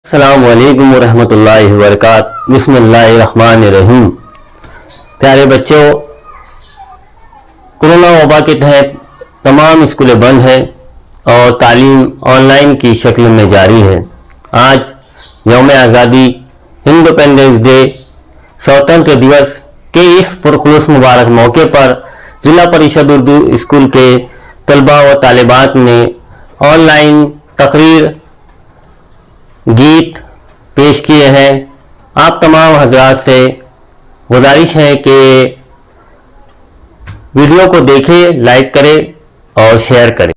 السلام علیکم ورحمۃ اللہ وبرکاتہ۔ بسم اللہ الرحمن الرحیم۔ پیارے بچوں، کورونا وبا کے تحت تمام اسکولیں بند ہیں اور تعلیم آن لائن کی شکل میں جاری ہے۔ آج یوم آزادی، انڈیپینڈنس ڈے، سوتنتر دیوس کے اس پرخلوص مبارک موقع پر ضلع پریشد اردو اسکول کے طلباء و طالبات نے آن لائن تقریر، گیت پیش کیے ہیں۔ آپ تمام حضرات سے گزارش ہے کہ ویڈیو کو دیکھیں، لائک کریں اور شیئر کریں۔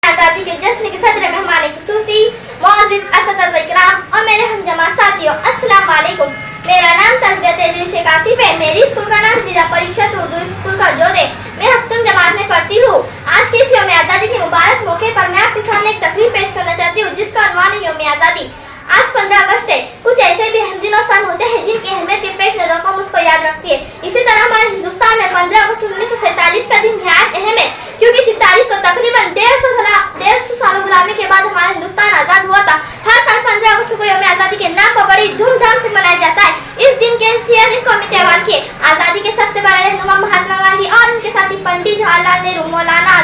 آزادی کے جشن کے صدر مہمان خصوصی معزز اساتذہ اکرام اور میرے ہم جماعت ساتھیوں، السلام علیکم۔ میرا نام تربیت علی شیخ آصف ہے۔ میری اسکول کا نام ضلع پریشد اردو اسکول کا جود ہے۔ میں ہفتم جماعت میں پڑھتی ہوں۔ آج کے اس یوم آزادی کے مبارک موقع پر میں آپ کے سامنے ایک تقریر پیش کرنا چاہتی ہوں جس کا عنوان ہے یوم آزادی۔ آج 15 اگست ہے۔ کچھ ایسے بھی دن اور سن ہوتے ہیں جن کی اہمیت کے پیش نظر قوم اس کو یاد رکھتی ہے۔ اسی طرح ہمارے ہندوستان میں 15 اگست 1947 کا دن نہایت اہم ہے، کیونکہ اس تاریخ کو تقریباً 150 سالوں غلامی کے بعد ہمارا ہندوستان آزاد ہوا تھا۔ ہر سال 15 اگست کو یوم آزادی کے نام پر بڑی دھوم دھام سے منایا جاتا ہے۔ اس دن کے حیثیت اس قومی تہوار کی آزادی کے سب سے بڑے رہنما مہاتما گاندھی اور ان کے ساتھی پنڈت جواہر لال نہرو، مولانا